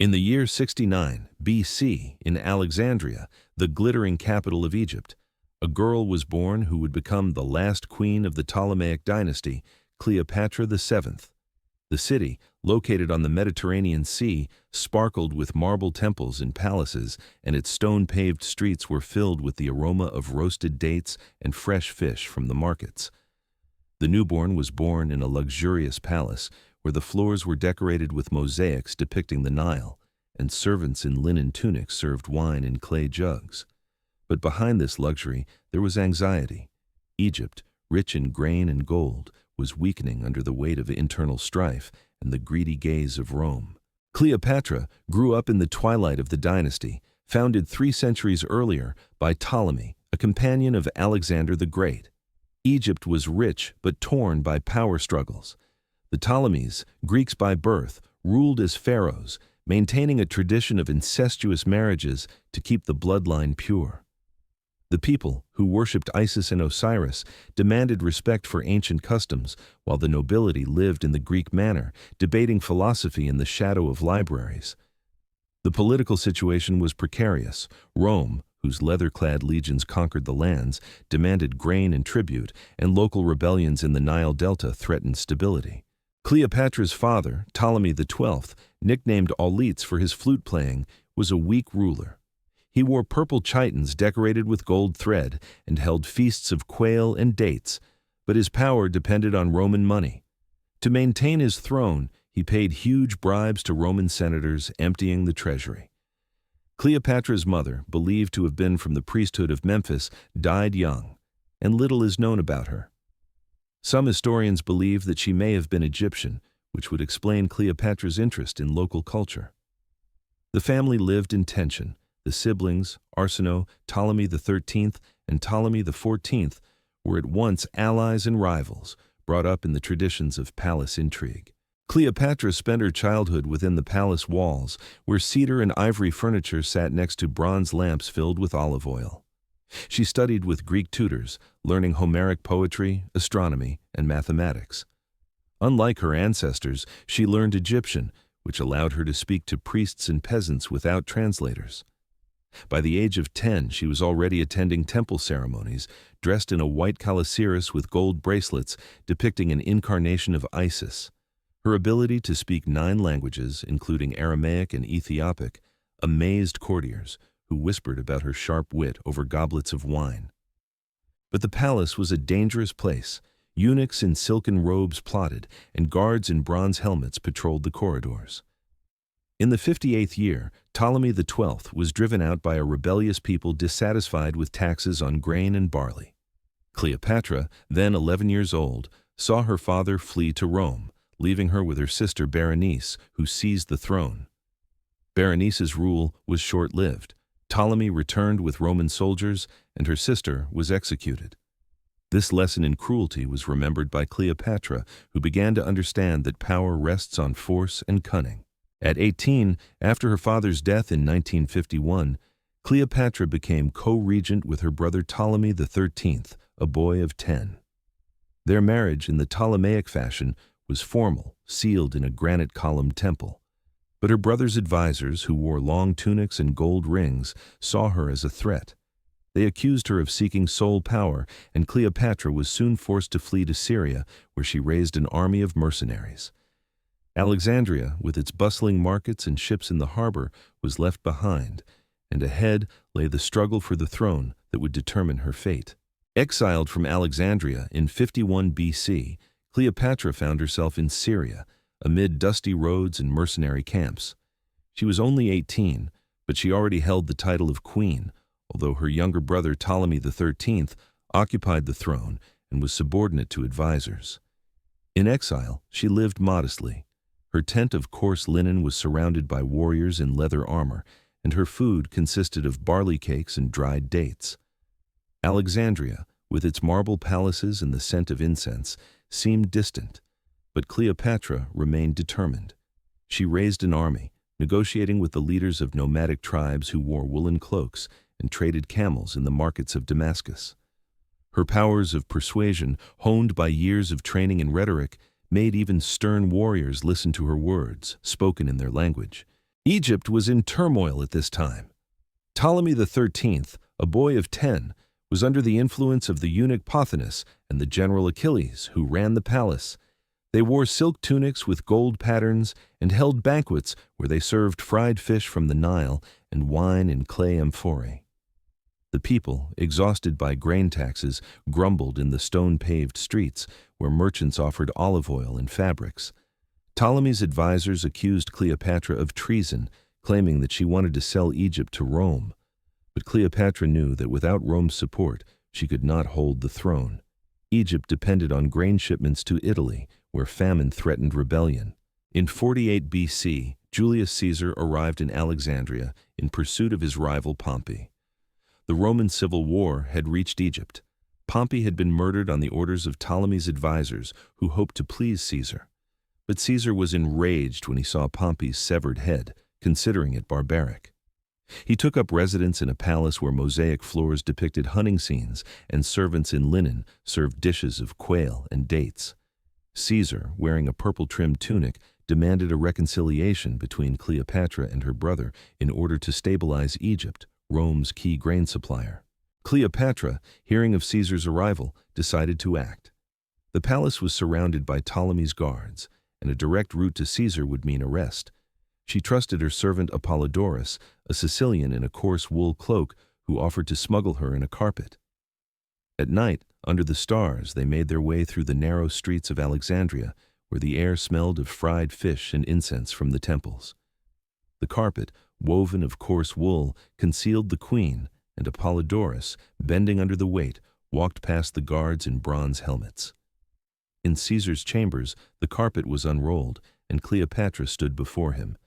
In the year 69 BC, in Alexandria, the glittering capital of Egypt, a girl was born who would become the last queen of the Ptolemaic dynasty, Cleopatra VII. The city, located on the Mediterranean Sea, sparkled with marble temples and palaces, and its stone-paved streets were filled with the aroma of roasted dates and fresh fish from the markets. The newborn was born in a luxurious palace where the floors were decorated with mosaics depicting the Nile, and servants in linen tunics served wine in clay jugs. But behind this luxury there was anxiety. Egypt, rich in grain and gold, was weakening under the weight of internal strife and the greedy gaze of Rome. Cleopatra grew up in the twilight of the dynasty, founded 3 centuries earlier by Ptolemy, a companion of Alexander the Great. Egypt was rich but torn by power struggles. The Ptolemies, Greeks by birth, ruled as pharaohs, maintaining a tradition of incestuous marriages to keep the bloodline pure. The people, who worshipped Isis and Osiris, demanded respect for ancient customs, while the nobility lived in the Greek manner, debating philosophy in the shadow of libraries. The political situation was precarious. Rome, whose leather-clad legions conquered the lands, demanded grain and tribute, and local rebellions in the Nile Delta threatened stability. Cleopatra's father, Ptolemy XII, nicknamed Auletes for his flute playing, was a weak ruler. He wore purple chitons decorated with gold thread and held feasts of quail and dates, but his power depended on Roman money. To maintain his throne, he paid huge bribes to Roman senators, emptying the treasury. Cleopatra's mother, believed to have been from the priesthood of Memphis, died young, and little is known about her. Some historians believe that she may have been Egyptian, which would explain Cleopatra's interest in local culture. The family lived in tension. The siblings, Arsinoe, Ptolemy XIII, and Ptolemy XIV, were at once allies and rivals, brought up in the traditions of palace intrigue. Cleopatra spent her childhood within the palace walls, where cedar and ivory furniture sat next to bronze lamps filled with olive oil. She studied with Greek tutors, learning Homeric poetry, astronomy, and mathematics. Unlike her ancestors, she learned Egyptian, which allowed her to speak to priests and peasants without translators. By the age of 10, she was already attending temple ceremonies, dressed in a white calasiris with gold bracelets depicting an incarnation of Isis. Her ability to speak 9 languages, including Aramaic and Ethiopic, amazed courtiers, who whispered about her sharp wit over goblets of wine. But the palace was a dangerous place. Eunuchs in silken robes plotted, and guards in bronze helmets patrolled the corridors. In the 58th year, Ptolemy XII was driven out by a rebellious people dissatisfied with taxes on grain and barley. Cleopatra, then 11 years old, saw her father flee to Rome, leaving her with her sister Berenice, who seized the throne. Berenice's rule was short-lived. Ptolemy returned with Roman soldiers, and her sister was executed. This lesson in cruelty was remembered by Cleopatra, who began to understand that power rests on force and cunning. At 18, after her father's death in 1951, Cleopatra became co-regent with her brother Ptolemy XIII, a boy of 10. Their marriage, in the Ptolemaic fashion, was formal, sealed in a granite-columned temple. But her brother's advisors, who wore long tunics and gold rings, saw her as a threat. They accused her of seeking sole power, and Cleopatra was soon forced to flee to Syria, where she raised an army of mercenaries. Alexandria, with its bustling markets and ships in the harbor, was left behind, and ahead lay the struggle for the throne that would determine her fate. Exiled from Alexandria in 51 BC, Cleopatra found herself in Syria, amid dusty roads and mercenary camps. She was only 18, but she already held the title of queen, although her younger brother Ptolemy XIII occupied the throne and was subordinate to advisors. In exile, she lived modestly. Her tent of coarse linen was surrounded by warriors in leather armor, and her food consisted of barley cakes and dried dates. Alexandria, with its marble palaces and the scent of incense, seemed distant, but Cleopatra remained determined. She raised an army, negotiating with the leaders of nomadic tribes who wore woolen cloaks and traded camels in the markets of Damascus. Her powers of persuasion, honed by years of training in rhetoric, made even stern warriors listen to her words, spoken in their language. Egypt was in turmoil at this time. Ptolemy XIII, a boy of 10, was under the influence of the eunuch Pothinus and the general Achilles, who ran the palace. They wore silk tunics with gold patterns and held banquets where they served fried fish from the Nile and wine in clay amphorae. The people, exhausted by grain taxes, grumbled in the stone-paved streets where merchants offered olive oil and fabrics. Ptolemy's advisors accused Cleopatra of treason, claiming that she wanted to sell Egypt to Rome. But Cleopatra knew that without Rome's support, she could not hold the throne. Egypt depended on grain shipments to Italy, where famine threatened rebellion. In 48 BC, Julius Caesar arrived in Alexandria in pursuit of his rival Pompey. The Roman Civil War had reached Egypt. Pompey had been murdered on the orders of Ptolemy's advisors, who hoped to please Caesar. But Caesar was enraged when he saw Pompey's severed head, considering it barbaric. He took up residence in a palace where mosaic floors depicted hunting scenes and servants in linen served dishes of quail and dates. Caesar, wearing a purple-trimmed tunic, demanded a reconciliation between Cleopatra and her brother in order to stabilize Egypt, Rome's key grain supplier. Cleopatra, hearing of Caesar's arrival, decided to act. The palace was surrounded by Ptolemy's guards, and a direct route to Caesar would mean arrest. She trusted her servant Apollodorus, a Sicilian in a coarse wool cloak, who offered to smuggle her in a carpet. At night, under the stars, they made their way through the narrow streets of Alexandria, where the air smelled of fried fish and incense from the temples. The carpet, woven of coarse wool, concealed the queen, and Apollodorus, bending under the weight, walked past the guards in bronze helmets. In Caesar's chambers, the carpet was unrolled, and Cleopatra stood before him.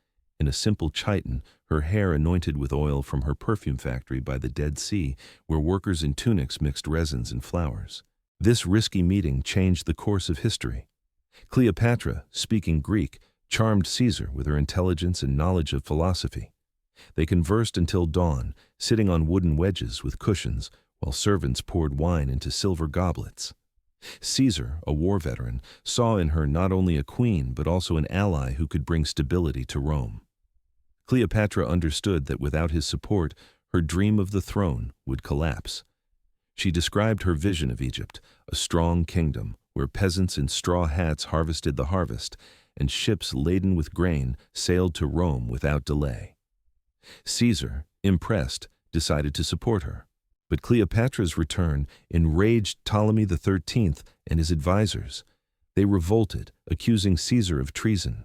In a simple chiton, her hair anointed with oil from her perfume factory by the Dead Sea, where workers in tunics mixed resins and flowers. This risky meeting changed the course of history. Cleopatra, speaking Greek, charmed Caesar with her intelligence and knowledge of philosophy. They conversed until dawn, sitting on wooden wedges with cushions, while servants poured wine into silver goblets. Caesar, a war veteran, saw in her not only a queen but also an ally who could bring stability to Rome. Cleopatra understood that without his support, her dream of the throne would collapse. She described her vision of Egypt, a strong kingdom where peasants in straw hats harvested the harvest, and ships laden with grain sailed to Rome without delay. Caesar, impressed, decided to support her. But Cleopatra's return enraged Ptolemy XIII and his advisors. They revolted, accusing Caesar of treason.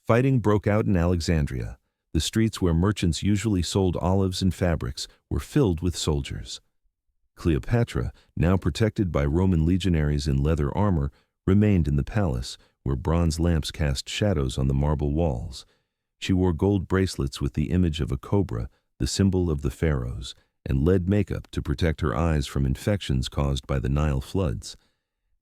Fighting broke out in Alexandria. The streets where merchants usually sold olives and fabrics were filled with soldiers. Cleopatra, now protected by Roman legionaries in leather armor, remained in the palace, where bronze lamps cast shadows on the marble walls. She wore gold bracelets with the image of a cobra, the symbol of the pharaohs, and lead makeup to protect her eyes from infections caused by the Nile floods.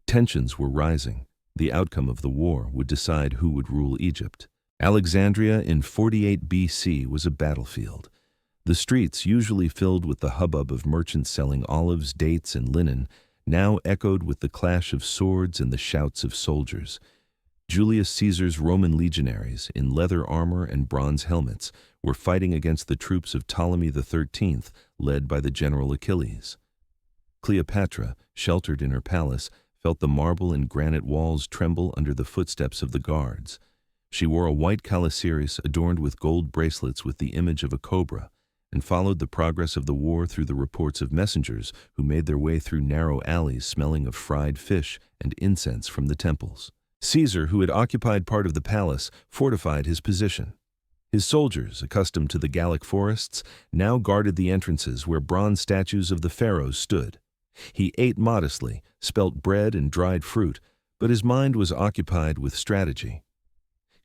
Tensions were rising. The outcome of the war would decide who would rule Egypt. Alexandria in 48 BC was a battlefield. The streets, usually filled with the hubbub of merchants selling olives, dates, and linen, now echoed with the clash of swords and the shouts of soldiers. Julius Caesar's Roman legionaries, in leather armor and bronze helmets, were fighting against the troops of Ptolemy XIII, led by the general Achilles. Cleopatra, sheltered in her palace, felt the marble and granite walls tremble under the footsteps of the guards. She wore a white calasiris adorned with gold bracelets with the image of a cobra, and followed the progress of the war through the reports of messengers who made their way through narrow alleys smelling of fried fish and incense from the temples. Caesar, who had occupied part of the palace, fortified his position. His soldiers, accustomed to the Gallic forests, now guarded the entrances where bronze statues of the pharaohs stood. He ate modestly, spelt bread and dried fruit, but his mind was occupied with strategy.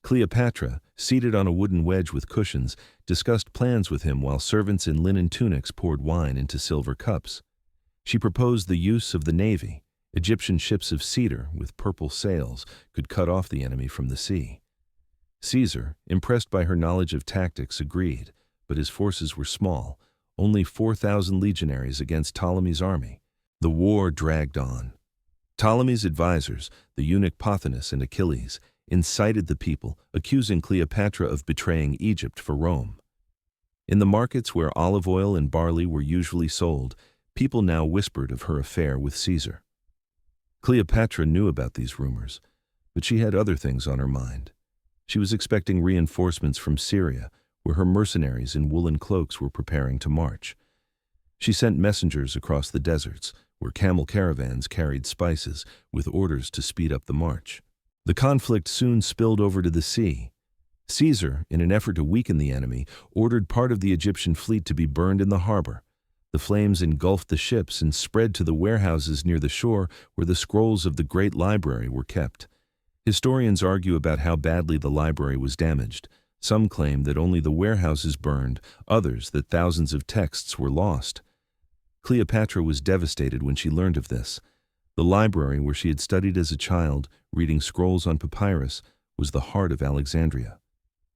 Cleopatra, seated on a wooden wedge with cushions, discussed plans with him while servants in linen tunics poured wine into silver cups. She proposed the use of the navy. Egyptian ships of cedar with purple sails could cut off the enemy from the sea. Caesar, impressed by her knowledge of tactics, agreed, but his forces were small, only 4,000 legionaries against Ptolemy's army. The war dragged on. Ptolemy's advisors, the eunuch Pothinus and Achilles, incited the people, accusing Cleopatra of betraying Egypt for Rome. In the markets where olive oil and barley were usually sold, people now whispered of her affair with Caesar. Cleopatra knew about these rumors, but she had other things on her mind. She was expecting reinforcements from Syria, where her mercenaries in woolen cloaks were preparing to march. She sent messengers across the deserts, where camel caravans carried spices, with orders to speed up the march. The conflict soon spilled over to the sea. Caesar, in an effort to weaken the enemy, ordered part of the Egyptian fleet to be burned in the harbor. The flames engulfed the ships and spread to the warehouses near the shore where the scrolls of the Great Library were kept. Historians argue about how badly the library was damaged. Some claim that only the warehouses burned, others that thousands of texts were lost. Cleopatra was devastated when she learned of this. The library where she had studied as a child, reading scrolls on papyrus, was the heart of Alexandria.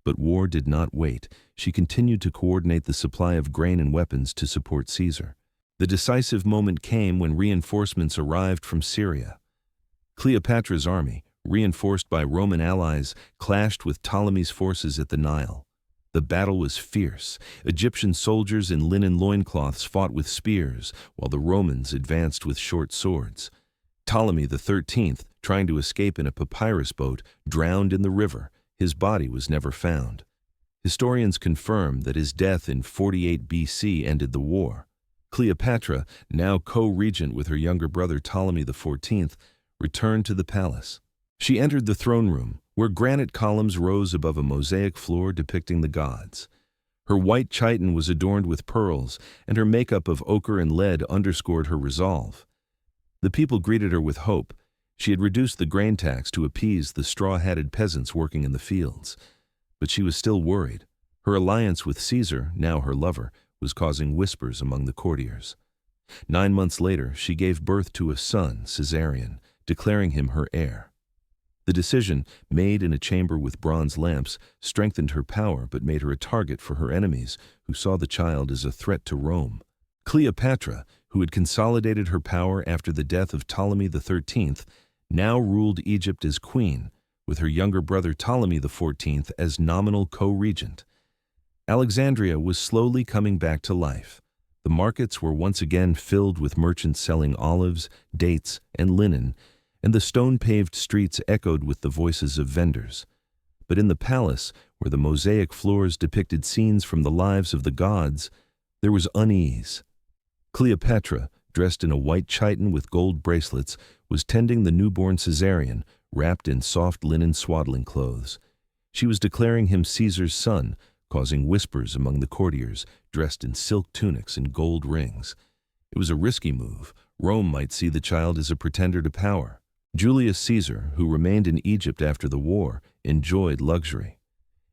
But war did not wait. She continued to coordinate the supply of grain and weapons to support Caesar. The decisive moment came when reinforcements arrived from Syria. Cleopatra's army, reinforced by Roman allies, clashed with Ptolemy's forces at the Nile. The battle was fierce. Egyptian soldiers in linen loincloths fought with spears, while the Romans advanced with short swords. Ptolemy XIII, trying to escape in a papyrus boat, drowned in the river. His body was never found. Historians confirm that his death in 48 BC ended the war. Cleopatra, now co-regent with her younger brother Ptolemy XIV, returned to the palace. She entered the throne room, where granite columns rose above a mosaic floor depicting the gods. Her white chiton was adorned with pearls, and her makeup of ochre and lead underscored her resolve. The people greeted her with hope. She had reduced the grain tax to appease the straw-hatted peasants working in the fields. But she was still worried. Her alliance with Caesar, now her lover, was causing whispers among the courtiers. 9 months later, she gave birth to a son, Caesarion, declaring him her heir. The decision, made in a chamber with bronze lamps, strengthened her power but made her a target for her enemies, who saw the child as a threat to Rome. Cleopatra, who had consolidated her power after the death of Ptolemy XIII, now ruled Egypt as queen, with her younger brother Ptolemy XIV as nominal co-regent. Alexandria was slowly coming back to life. The markets were once again filled with merchants selling olives, dates, and linen, and the stone-paved streets echoed with the voices of vendors. But in the palace, where the mosaic floors depicted scenes from the lives of the gods, there was unease. Cleopatra, dressed in a white chiton with gold bracelets, was tending the newborn Caesarion, wrapped in soft linen swaddling clothes. She was declaring him Caesar's son, causing whispers among the courtiers, dressed in silk tunics and gold rings. It was a risky move. Rome might see the child as a pretender to power. Julius Caesar, who remained in Egypt after the war, enjoyed luxury.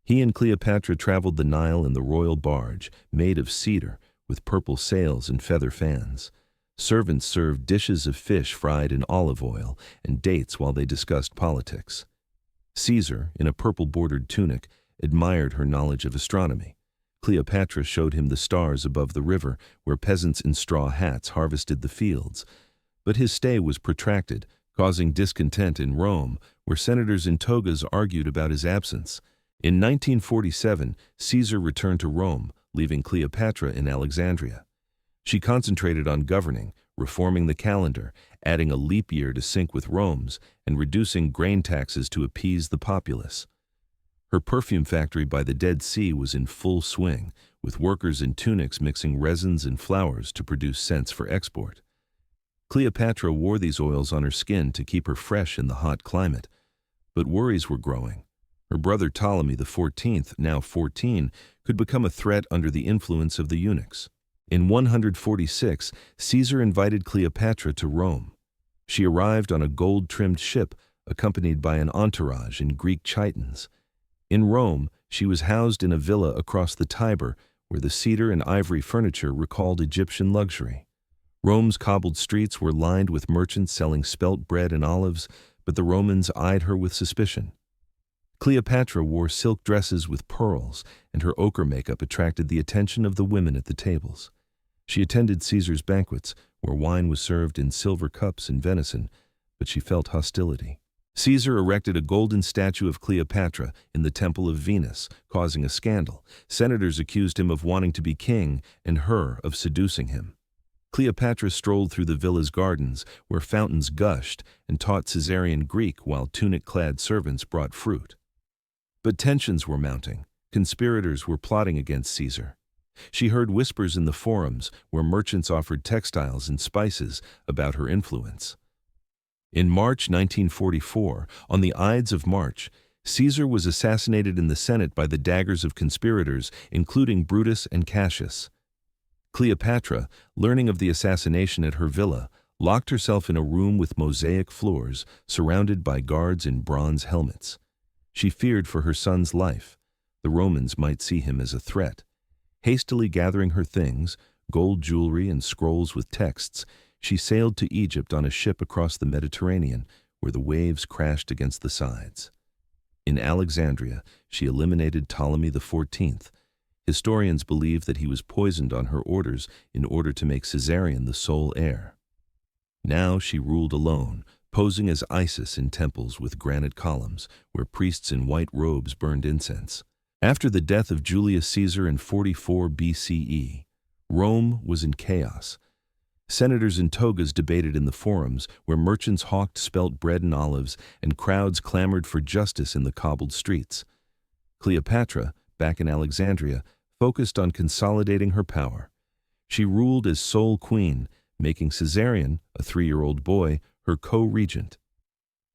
He and Cleopatra traveled the Nile in the royal barge, made of cedar, with purple sails and feather fans. Servants served dishes of fish fried in olive oil and dates while they discussed politics. Caesar, in a purple-bordered tunic, admired her knowledge of astronomy. Cleopatra showed him the stars above the river, where peasants in straw hats harvested the fields. But his stay was protracted, causing discontent in Rome, where senators in togas argued about his absence. In 1947, Caesar returned to Rome, leaving Cleopatra in Alexandria. She concentrated on governing, reforming the calendar, adding a leap year to sync with Rome's, and reducing grain taxes to appease the populace. Her perfume factory by the Dead Sea was in full swing, with workers in tunics mixing resins and flowers to produce scents for export. Cleopatra wore these oils on her skin to keep her fresh in the hot climate. But worries were growing. Her brother Ptolemy XIV, now 14, could become a threat under the influence of the eunuchs. In 146, Caesar invited Cleopatra to Rome. She arrived on a gold-trimmed ship, accompanied by an entourage in Greek chitons. In Rome, she was housed in a villa across the Tiber, where the cedar and ivory furniture recalled Egyptian luxury. Rome's cobbled streets were lined with merchants selling spelt bread and olives, but the Romans eyed her with suspicion. Cleopatra wore silk dresses with pearls, and her ochre makeup attracted the attention of the women at the tables. She attended Caesar's banquets, where wine was served in silver cups and venison, but she felt hostility. Caesar erected a golden statue of Cleopatra in the Temple of Venus, causing a scandal. Senators accused him of wanting to be king and her of seducing him. Cleopatra strolled through the villa's gardens, where fountains gushed, and taught Caesarean Greek while tunic-clad servants brought fruit. But tensions were mounting. Conspirators were plotting against Caesar. She heard whispers in the forums, where merchants offered textiles and spices, about her influence. In March 1944, on the Ides of March, Caesar was assassinated in the Senate by the daggers of conspirators, including Brutus and Cassius. Cleopatra, learning of the assassination at her villa, locked herself in a room with mosaic floors, surrounded by guards in bronze helmets. She feared for her son's life. The Romans might see him as a threat. Hastily gathering her things, gold jewelry and scrolls with texts, she sailed to Egypt on a ship across the Mediterranean, where the waves crashed against the sides. In Alexandria, she eliminated Ptolemy XIV. Historians believe that he was poisoned on her orders in order to make Caesarion the sole heir. Now she ruled alone, posing as Isis in temples with granite columns, where priests in white robes burned incense. After the death of Julius Caesar in 44 BCE, Rome was in chaos. Senators in togas debated in the forums, where merchants hawked spelt bread and olives, and crowds clamored for justice in the cobbled streets. Cleopatra, back in Alexandria, focused on consolidating her power. She ruled as sole queen, making Caesarion, a 3-year-old boy, her co-regent.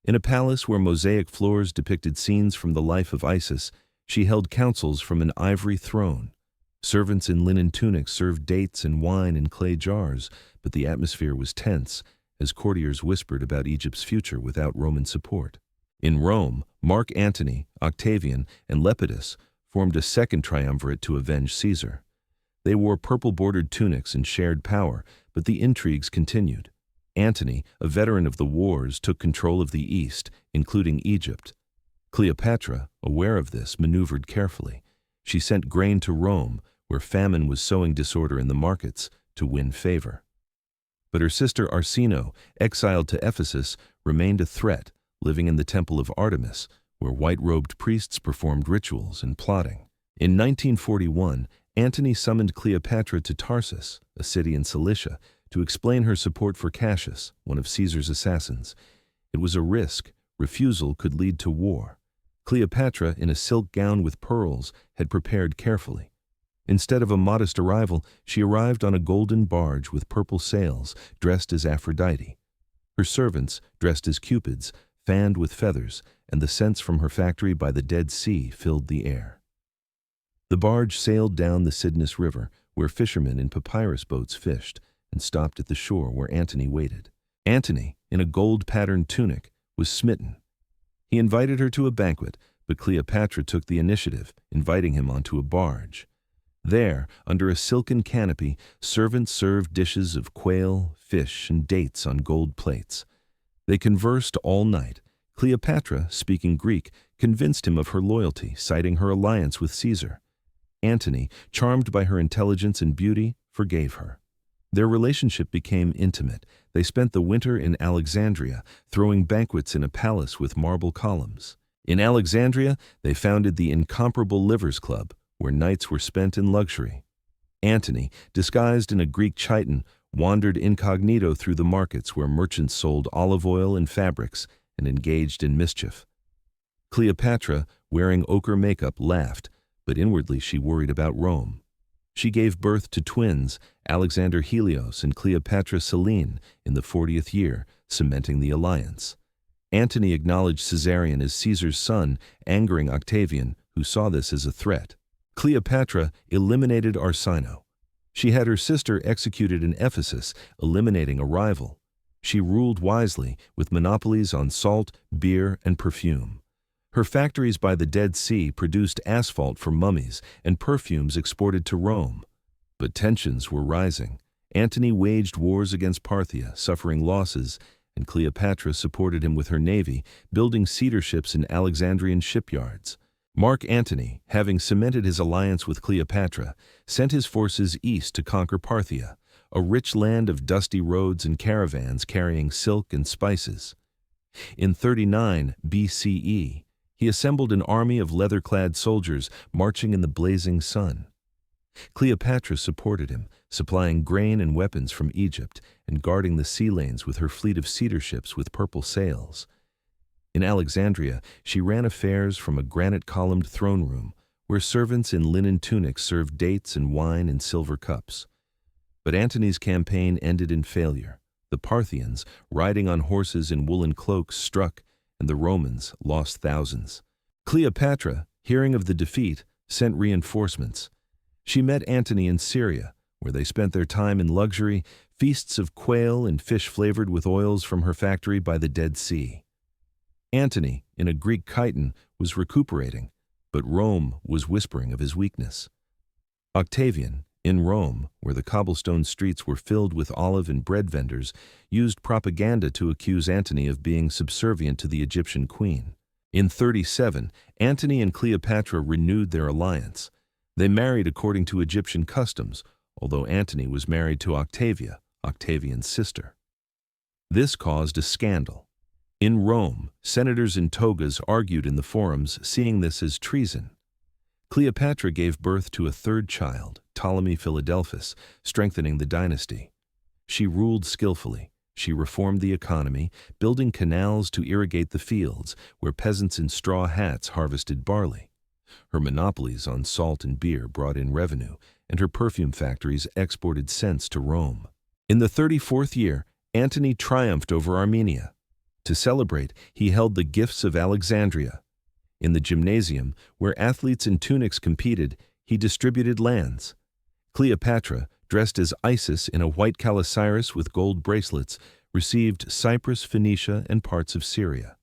In a palace where mosaic floors depicted scenes from the life of Isis, she held councils from an ivory throne. Servants in linen tunics served dates and wine in clay jars, but the atmosphere was tense, as courtiers whispered about Egypt's future without Roman support. In Rome, Mark Antony, Octavian, and Lepidus formed a second triumvirate to avenge Caesar. They wore purple-bordered tunics and shared power, but the intrigues continued. Antony, a veteran of the wars, took control of the East, including Egypt. Cleopatra, aware of this, maneuvered carefully. She sent grain to Rome, where famine was sowing disorder in the markets, to win favor. But her sister Arsinoe, exiled to Ephesus, remained a threat, living in the temple of Artemis, where white-robed priests performed rituals and plotting. In 1941, Antony summoned Cleopatra to Tarsus, a city in Cilicia, to explain her support for Cassius, one of Caesar's assassins. It was a risk. Refusal could lead to war. Cleopatra, in a silk gown with pearls, had prepared carefully. Instead of a modest arrival, she arrived on a golden barge with purple sails, dressed as Aphrodite. Her servants, dressed as Cupids, fanned with feathers, and the scents from her factory by the Dead Sea filled the air. The barge sailed down the Cydnus River, where fishermen in papyrus boats fished, and stopped at the shore where Antony waited. Antony, in a gold-patterned tunic, was smitten. He invited her to a banquet, but Cleopatra took the initiative, inviting him onto a barge. There, under a silken canopy, servants served dishes of quail, fish, and dates on gold plates. They conversed all night. Cleopatra, speaking Greek, convinced him of her loyalty, citing her alliance with Caesar. Antony, charmed by her intelligence and beauty, forgave her. Their relationship became intimate. They spent the winter in Alexandria, throwing banquets in a palace with marble columns. In Alexandria, they founded the incomparable Livers Club, where nights were spent in luxury. Antony, disguised in a Greek chiton, wandered incognito through the markets where merchants sold olive oil and fabrics and engaged in mischief. Cleopatra, wearing ochre makeup, laughed, but inwardly she worried about Rome. She gave birth to twins, Alexander Helios and Cleopatra Selene, in the 40th year, cementing the alliance. Antony acknowledged Caesarion as Caesar's son, angering Octavian, who saw this as a threat. Cleopatra eliminated Arsinoe. She had her sister executed in Ephesus, eliminating a rival. She ruled wisely, with monopolies on salt, beer, and perfume. Her factories by the Dead Sea produced asphalt for mummies and perfumes exported to Rome. But tensions were rising. Antony waged wars against Parthia, suffering losses, and Cleopatra supported him with her navy, building cedar ships in Alexandrian shipyards. Mark Antony, having cemented his alliance with Cleopatra, sent his forces east to conquer Parthia, a rich land of dusty roads and caravans carrying silk and spices. In 39 BCE, he assembled an army of leather-clad soldiers marching in the blazing sun. Cleopatra supported him, supplying grain and weapons from Egypt and guarding the sea lanes with her fleet of cedar ships with purple sails. In Alexandria, she ran affairs from a granite-columned throne room, where servants in linen tunics served dates and wine in silver cups. But Antony's campaign ended in failure. The Parthians, riding on horses in woolen cloaks, struck, and the Romans lost thousands. Cleopatra, hearing of the defeat, sent reinforcements. She met Antony in Syria, where they spent their time in luxury, feasts of quail and fish flavored with oils from her factory by the Dead Sea. Antony, in a Greek chiton, was recuperating, but Rome was whispering of his weakness. Octavian, in Rome, where the cobblestone streets were filled with olive and bread vendors, used propaganda to accuse Antony of being subservient to the Egyptian queen. In 37, Antony and Cleopatra renewed their alliance. They married according to Egyptian customs, although Antony was married to Octavia, Octavian's sister. This caused a scandal. In Rome, senators in togas argued in the forums, seeing this as treason. Cleopatra gave birth to a third child, Ptolemy Philadelphus, strengthening the dynasty. She ruled skillfully. She reformed the economy, building canals to irrigate the fields, where peasants in straw hats harvested barley. Her monopolies on salt and beer brought in revenue, and her perfume factories exported scents to Rome. In the 34th year, Antony triumphed over Armenia. To celebrate, he held the Gifts of Alexandria. In the gymnasium, where athletes in tunics competed, he distributed lands. Cleopatra, dressed as Isis in a white calasiris with gold bracelets, received Cyprus, Phoenicia, and parts of Syria.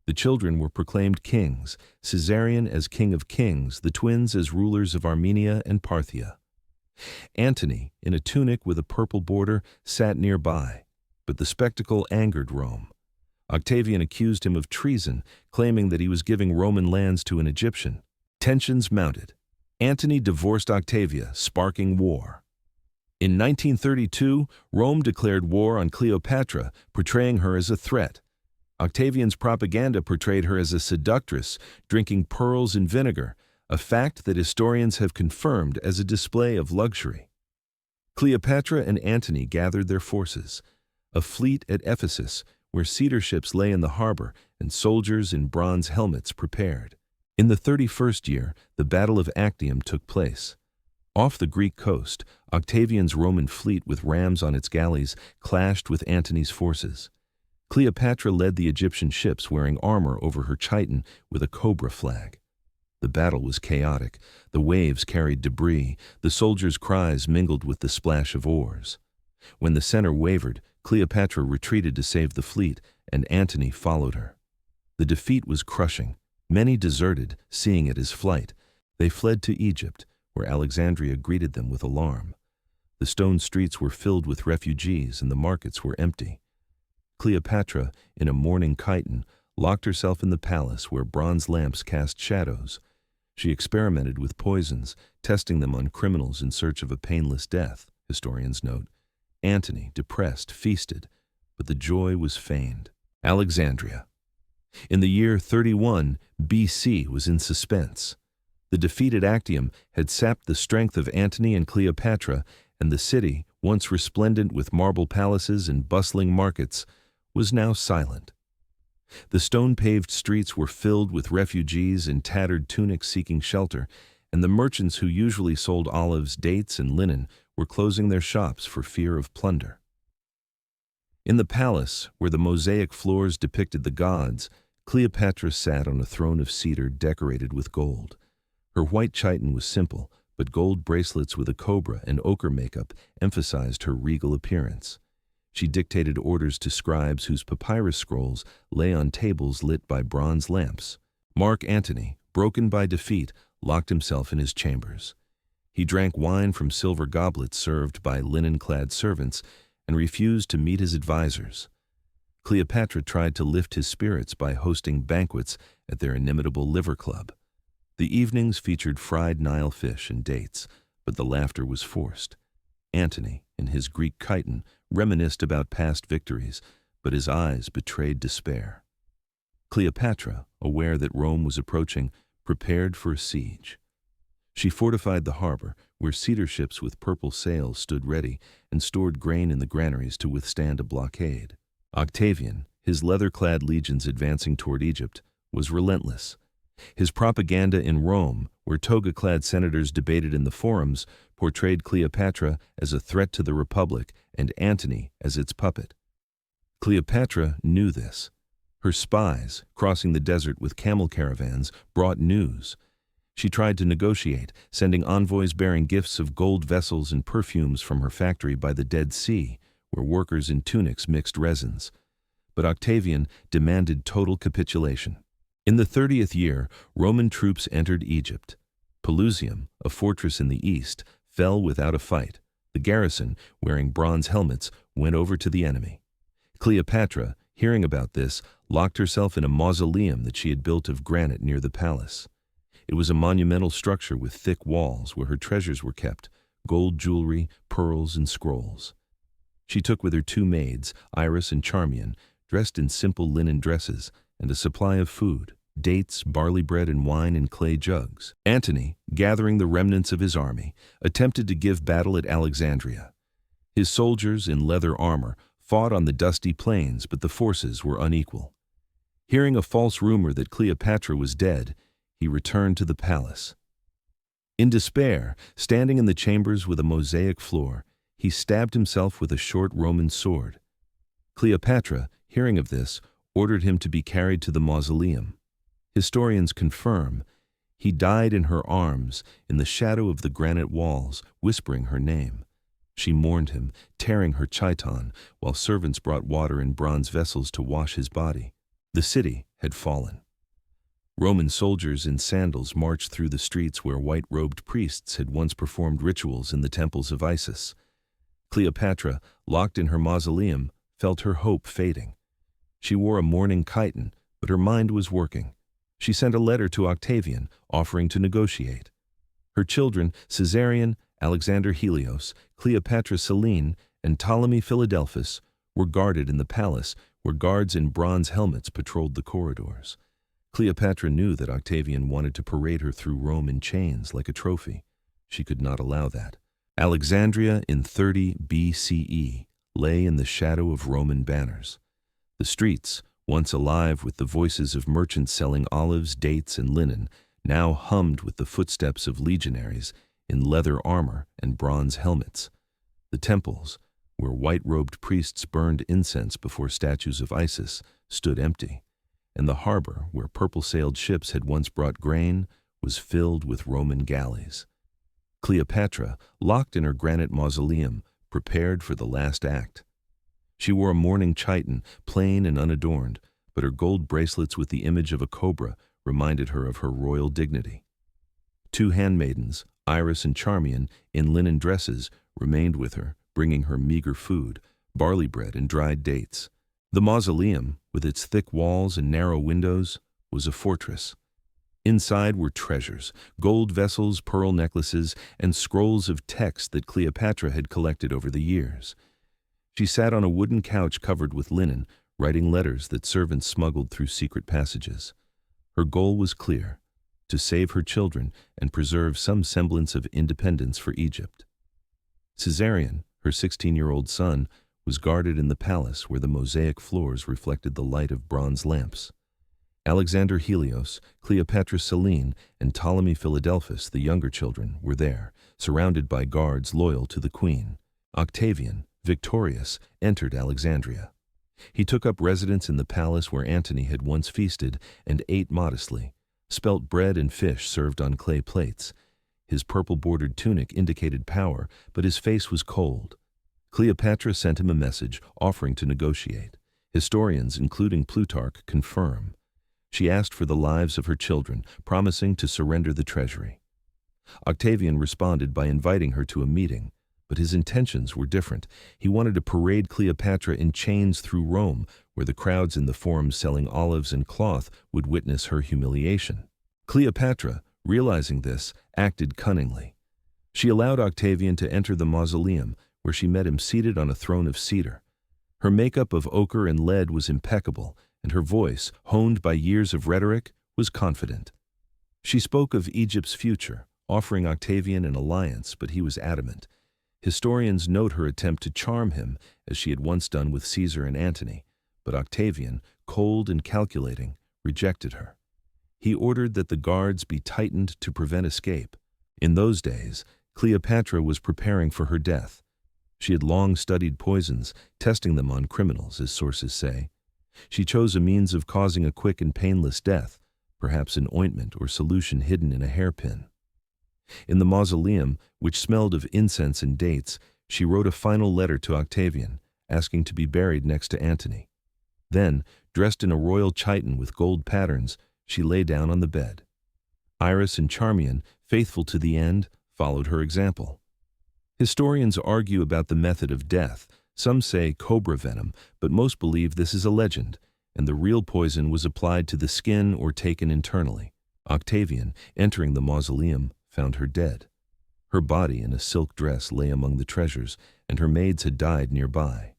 The children were proclaimed kings, Caesarion as king of kings, the twins as rulers of Armenia and Parthia. Antony, in a tunic with a purple border, sat nearby, but the spectacle angered Rome. Octavian accused him of treason, claiming that he was giving Roman lands to an Egyptian. Tensions mounted. Antony divorced Octavia, sparking war. In 1932, Rome declared war on Cleopatra, portraying her as a threat. Octavian's propaganda portrayed her as a seductress, drinking pearls and vinegar, a fact that historians have confirmed as a display of luxury. Cleopatra and Antony gathered their forces. A fleet at Ephesus, where cedar ships lay in the harbor and soldiers in bronze helmets prepared. In the 31st year, the Battle of Actium took place. Off the Greek coast, Octavian's Roman fleet with rams on its galleys clashed with Antony's forces. Cleopatra led the Egyptian ships wearing armor over her chiton with a cobra flag. The battle was chaotic. The waves carried debris. The soldiers' cries mingled with the splash of oars. When the center wavered, Cleopatra retreated to save the fleet, and Antony followed her. The defeat was crushing. Many deserted, seeing it as flight. They fled to Egypt, where Alexandria greeted them with alarm. The stone streets were filled with refugees, and the markets were empty. Cleopatra, in a mourning chiton, locked herself in the palace where bronze lamps cast shadows. She experimented with poisons, testing them on criminals in search of a painless death, historians note. Antony, depressed, feasted, but the joy was feigned. Alexandria. In the year 31 BC was in suspense. The defeat at Actium had sapped the strength of Antony and Cleopatra, and the city, once resplendent with marble palaces and bustling markets, was now silent. The stone-paved streets were filled with refugees in tattered tunics seeking shelter, and the merchants who usually sold olives, dates, and linen were closing their shops for fear of plunder. In the palace, where the mosaic floors depicted the gods, Cleopatra sat on a throne of cedar decorated with gold. Her white chiton was simple, but gold bracelets with a cobra and ochre makeup emphasized her regal appearance. She dictated orders to scribes whose papyrus scrolls lay on tables lit by bronze lamps. Mark Antony, broken by defeat, locked himself in his chambers. He drank wine from silver goblets served by linen-clad servants and refused to meet his advisors. Cleopatra tried to lift his spirits by hosting banquets at their inimitable liver club. The evenings featured fried Nile fish and dates, but the laughter was forced. Antony, in his Greek chiton, reminisced about past victories, but his eyes betrayed despair. Cleopatra, aware that Rome was approaching, prepared for a siege. She fortified the harbor, where cedar ships with purple sails stood ready, and stored grain in the granaries to withstand a blockade. Octavian, his leather-clad legions advancing toward Egypt, was relentless. His propaganda in Rome, where toga-clad senators debated in the forums, portrayed Cleopatra as a threat to the Republic and Antony as its puppet. Cleopatra knew this. Her spies, crossing the desert with camel caravans, brought news. She tried to negotiate, sending envoys bearing gifts of gold vessels and perfumes from her factory by the Dead Sea, where workers in tunics mixed resins. But Octavian demanded total capitulation. In the 30th year, Roman troops entered Egypt. Pelusium, a fortress in the east, fell without a fight. The garrison, wearing bronze helmets, went over to the enemy. Cleopatra, hearing about this, locked herself in a mausoleum that she had built of granite near the palace. It was a monumental structure with thick walls where her treasures were kept, gold jewelry, pearls, and scrolls. She took with her 2 maids, Iris and Charmian, dressed in simple linen dresses, and a supply of food, dates, barley bread, and wine in clay jugs. Antony, gathering the remnants of his army, attempted to give battle at Alexandria. His soldiers, in leather armor, fought on the dusty plains, but the forces were unequal. Hearing a false rumor that Cleopatra was dead, he returned to the palace. In despair, standing in the chambers with a mosaic floor, he stabbed himself with a short Roman sword. Cleopatra, hearing of this, ordered him to be carried to the mausoleum. Historians confirm he died in her arms, in the shadow of the granite walls, whispering her name. She mourned him, tearing her chiton, while servants brought water in bronze vessels to wash his body. The city had fallen. Roman soldiers in sandals marched through the streets where white-robed priests had once performed rituals in the temples of Isis. Cleopatra, locked in her mausoleum, felt her hope fading. She wore a mourning chiton, but her mind was working. She sent a letter to Octavian, offering to negotiate. Her children, Caesarion, Alexander Helios, Cleopatra Selene, and Ptolemy Philadelphus, were guarded in the palace, where guards in bronze helmets patrolled the corridors. Cleopatra knew that Octavian wanted to parade her through Rome in chains like a trophy. She could not allow that. Alexandria in 30 BCE lay in the shadow of Roman banners. The streets, once alive with the voices of merchants selling olives, dates, and linen, now hummed with the footsteps of legionaries in leather armor and bronze helmets. The temples, where white-robed priests burned incense before statues of Isis, stood empty, and the harbor, where purple-sailed ships had once brought grain, was filled with Roman galleys. Cleopatra, locked in her granite mausoleum, prepared for the last act. She wore a mourning chiton, plain and unadorned, but her gold bracelets with the image of a cobra reminded her of her royal dignity. 2 handmaidens, Iris and Charmian, in linen dresses, remained with her, bringing her meager food, barley bread and dried dates. The mausoleum, with its thick walls and narrow windows, was a fortress. Inside were treasures, gold vessels, pearl necklaces, and scrolls of text that Cleopatra had collected over the years. She sat on a wooden couch covered with linen, writing letters that servants smuggled through secret passages. Her goal was clear: to save her children and preserve some semblance of independence for Egypt. Caesarion, her 16-year-old son, was guarded in the palace where the mosaic floors reflected the light of bronze lamps. Alexander Helios, Cleopatra Selene, and Ptolemy Philadelphus, the younger children, were there, surrounded by guards loyal to the queen. Octavian, victorious, entered Alexandria. He took up residence in the palace where Antony had once feasted and ate modestly, spelt bread and fish served on clay plates. His purple-bordered tunic indicated power, but his face was cold. Cleopatra sent him a message offering to negotiate. Historians, including Plutarch, confirm. She asked for the lives of her children, promising to surrender the treasury. Octavian responded by inviting her to a meeting, but his intentions were different. He wanted to parade Cleopatra in chains through Rome, where the crowds in the forums selling olives and cloth would witness her humiliation. Cleopatra, realizing this, acted cunningly. She allowed Octavian to enter the mausoleum, where she met him seated on a throne of cedar. Her makeup of ochre and lead was impeccable, and her voice, honed by years of rhetoric, was confident. She spoke of Egypt's future, offering Octavian an alliance, but he was adamant. Historians note her attempt to charm him, as she had once done with Caesar and Antony, but Octavian, cold and calculating, rejected her. He ordered that the guards be tightened to prevent escape. In those days, Cleopatra was preparing for her death. She had long studied poisons, testing them on criminals, as sources say. She chose a means of causing a quick and painless death, perhaps an ointment or solution hidden in a hairpin. In the mausoleum, which smelled of incense and dates, she wrote a final letter to Octavian, asking to be buried next to Antony. Then, dressed in a royal chiton with gold patterns, she lay down on the bed. Iris and Charmian, faithful to the end, followed her example. Historians argue about the method of death. Some say cobra venom, but most believe this is a legend, and the real poison was applied to the skin or taken internally. Octavian, entering the mausoleum, found her dead. Her body in a silk dress lay among the treasures, and her maids had died nearby.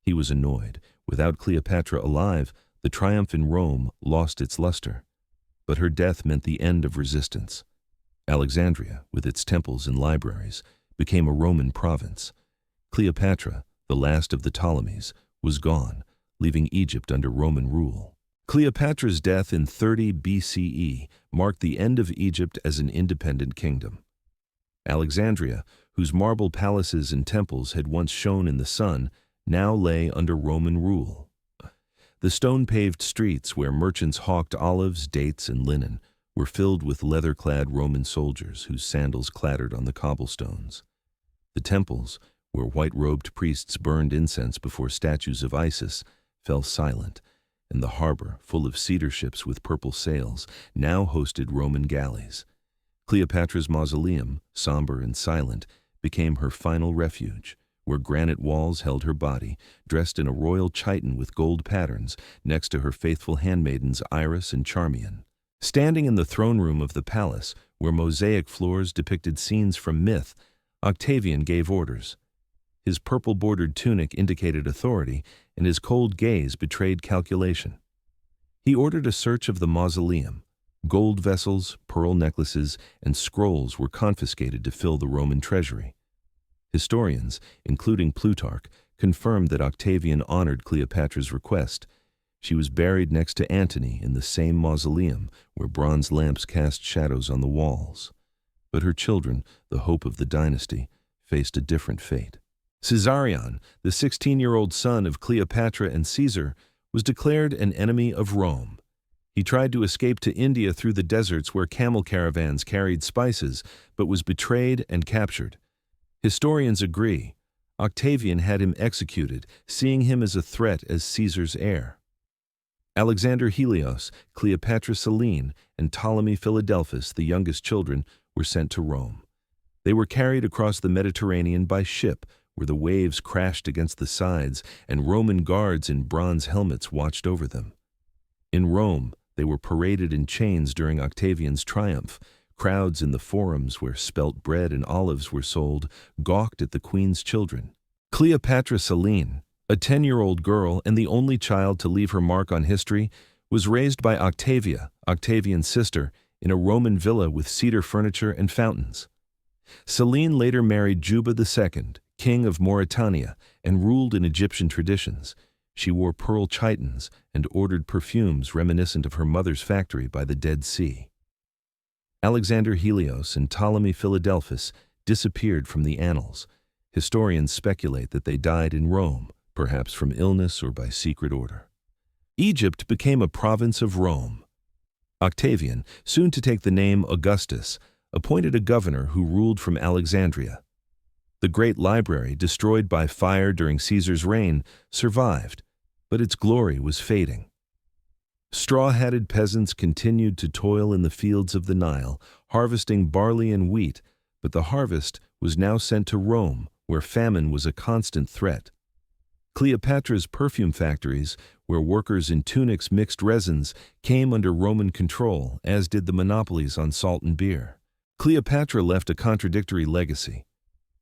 He was annoyed. Without Cleopatra alive, the triumph in Rome lost its luster. But her death meant the end of resistance. Alexandria, with its temples and libraries, became a Roman province. Cleopatra, the last of the Ptolemies, was gone, leaving Egypt under Roman rule. Cleopatra's death in 30 BCE marked the end of Egypt as an independent kingdom. Alexandria, whose marble palaces and temples had once shone in the sun, now lay under Roman rule. The stone-paved streets where merchants hawked olives, dates, and linen were filled with leather-clad Roman soldiers whose sandals clattered on the cobblestones. The temples, where white-robed priests burned incense before statues of Isis, fell silent, and the harbor, full of cedar ships with purple sails, now hosted Roman galleys. Cleopatra's mausoleum, somber and silent, became her final refuge, where granite walls held her body, dressed in a royal chiton with gold patterns, next to her faithful handmaidens Iris and Charmian. Standing in the throne room of the palace, where mosaic floors depicted scenes from myth, Octavian gave orders. His purple-bordered tunic indicated authority, and his cold gaze betrayed calculation. He ordered a search of the mausoleum. Gold vessels, pearl necklaces, and scrolls were confiscated to fill the Roman treasury. Historians, including Plutarch, confirmed that Octavian honored Cleopatra's request. She was buried next to Antony in the same mausoleum where bronze lamps cast shadows on the walls. But her children, the hope of the dynasty, faced a different fate. Caesarion, the 16-year-old son of Cleopatra and Caesar, was declared an enemy of Rome. He tried to escape to India through the deserts where camel caravans carried spices, but was betrayed and captured. Historians agree. Octavian had him executed, seeing him as a threat as Caesar's heir. Alexander Helios, Cleopatra Selene, and Ptolemy Philadelphus, the youngest children, were sent to Rome. They were carried across the Mediterranean by ship, where the waves crashed against the sides, and Roman guards in bronze helmets watched over them. In Rome, they were paraded in chains during Octavian's triumph. Crowds in the forums where spelt bread and olives were sold gawked at the queen's children. Cleopatra Selene, a 10-year-old girl and the only child to leave her mark on history, was raised by Octavia, Octavian's sister, in a Roman villa with cedar furniture and fountains. Selene later married Juba II, king of Mauritania, and ruled in Egyptian traditions. She wore pearl chitons and ordered perfumes reminiscent of her mother's factory by the Dead Sea. Alexander Helios and Ptolemy Philadelphus disappeared from the annals. Historians speculate that they died in Rome, perhaps from illness or by secret order. Egypt became a province of Rome. Octavian, soon to take the name Augustus, appointed a governor who ruled from Alexandria. The great library, destroyed by fire during Caesar's reign, survived, but its glory was fading. Straw-hatted peasants continued to toil in the fields of the Nile, harvesting barley and wheat, but the harvest was now sent to Rome, where famine was a constant threat. Cleopatra's perfume factories, where workers in tunics mixed resins, came under Roman control, as did the monopolies on salt and beer. Cleopatra left a contradictory legacy.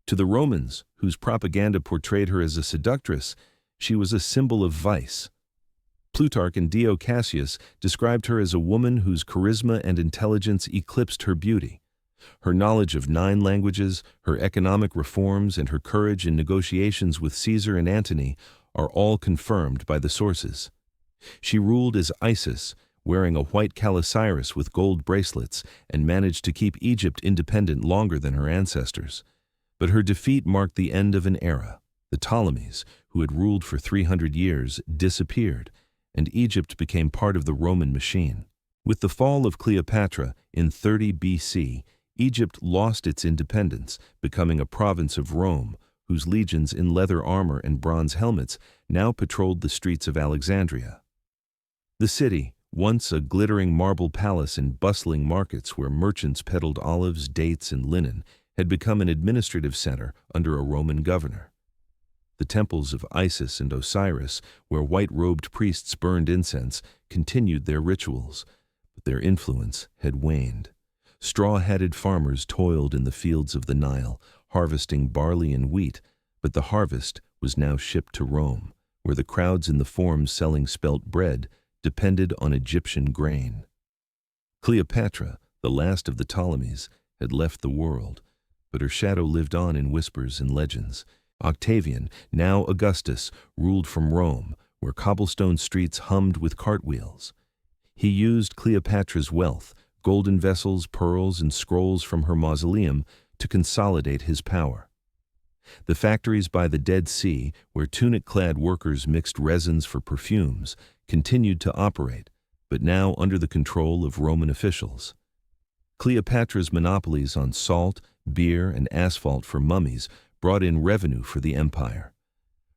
To the Romans, whose propaganda portrayed her as a seductress, She was a symbol of vice. Plutarch and Dio Cassius described her as a woman whose charisma and intelligence eclipsed her beauty. Her knowledge of 9 languages, her economic reforms, and her courage in negotiations with Caesar and Antony are all confirmed by the sources. She ruled as Isis, wearing a white calasiris with gold bracelets, and managed to keep Egypt independent longer than her ancestors. But her defeat marked the end of an era. The Ptolemies, who had ruled for 300 years, disappeared, and Egypt became part of the Roman machine. With the fall of Cleopatra in 30 BC, Egypt lost its independence, becoming a province of Rome, whose legions in leather armor and bronze helmets now patrolled the streets of Alexandria. The city, once a glittering marble palace and bustling markets where merchants peddled olives, dates, and linen, had become an administrative center under a Roman governor. The temples of Isis and Osiris, where white-robed priests burned incense, continued their rituals, but their influence had waned. Straw-hatted farmers toiled in the fields of the Nile, harvesting barley and wheat, but the harvest was now shipped to Rome, where the crowds in the forums selling spelt bread depended on Egyptian grain. Cleopatra, the last of the Ptolemies, had left the world, but her shadow lived on in whispers and legends. Octavian, now Augustus, ruled from Rome, where cobblestone streets hummed with cartwheels. He used Cleopatra's wealth, golden vessels, pearls, and scrolls from her mausoleum, to consolidate his power. The factories by the Dead Sea, where tunic-clad workers mixed resins for perfumes, continued to operate, but now under the control of Roman officials. Cleopatra's monopolies on salt, beer, and asphalt for mummies brought in revenue for the empire.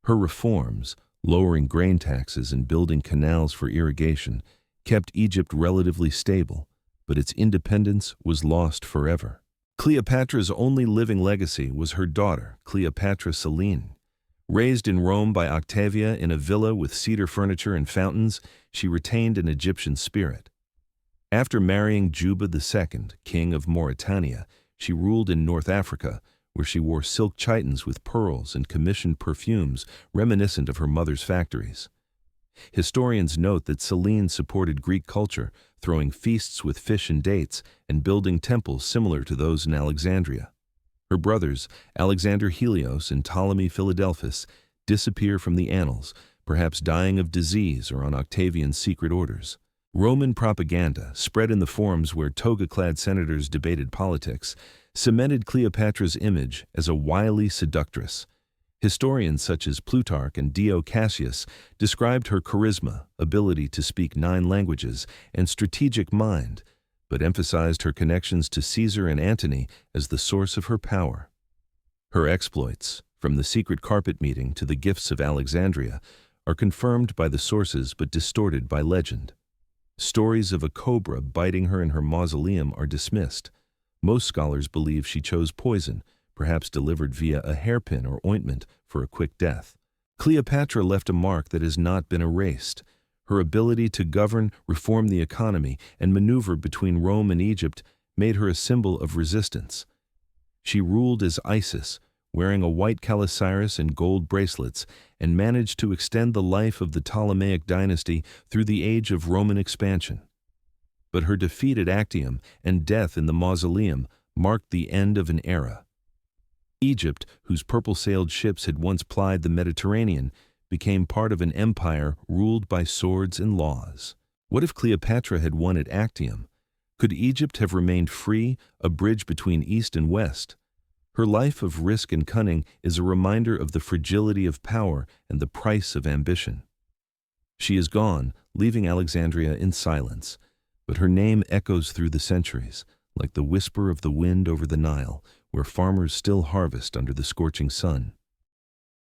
Her reforms, lowering grain taxes and building canals for irrigation, kept Egypt relatively stable, but its independence was lost forever. Cleopatra's only living legacy was her daughter, Cleopatra Selene. Raised in Rome by Octavia in a villa with cedar furniture and fountains, she retained an Egyptian spirit. After marrying Juba II, king of Mauritania, she ruled in North Africa, where she wore silk chitons with pearls and commissioned perfumes reminiscent of her mother's factories. Historians note that Selene supported Greek culture, throwing feasts with fish and dates and building temples similar to those in Alexandria. Her brothers, Alexander Helios and Ptolemy Philadelphus, disappear from the annals, perhaps dying of disease or on Octavian's secret orders. Roman propaganda, spread in the forums where toga-clad senators debated politics, cemented Cleopatra's image as a wily seductress. Historians such as Plutarch and Dio Cassius described her charisma, ability to speak 9 languages, and strategic mind, but emphasized her connections to Caesar and Antony as the source of her power. Her exploits, from the secret carpet meeting to the gifts of Alexandria, are confirmed by the sources but distorted by legend. Stories of a cobra biting her in her mausoleum are dismissed. Most scholars believe she chose poison, perhaps delivered via a hairpin or ointment for a quick death. Cleopatra left a mark that has not been erased. Her ability to govern, reform the economy, and maneuver between Rome and Egypt made her a symbol of resistance. She ruled as Isis, wearing a white calasiris and gold bracelets, and managed to extend the life of the Ptolemaic dynasty through the age of Roman expansion. But her defeat at Actium and death in the mausoleum marked the end of an era. Egypt, whose purple-sailed ships had once plied the Mediterranean, became part of an empire ruled by swords and laws. What if Cleopatra had won at Actium? Could Egypt have remained free, a bridge between East and West? Her life of risk and cunning is a reminder of the fragility of power and the price of ambition. She is gone, leaving Alexandria in silence, but her name echoes through the centuries, like the whisper of the wind over the Nile, where farmers still harvest under the scorching sun.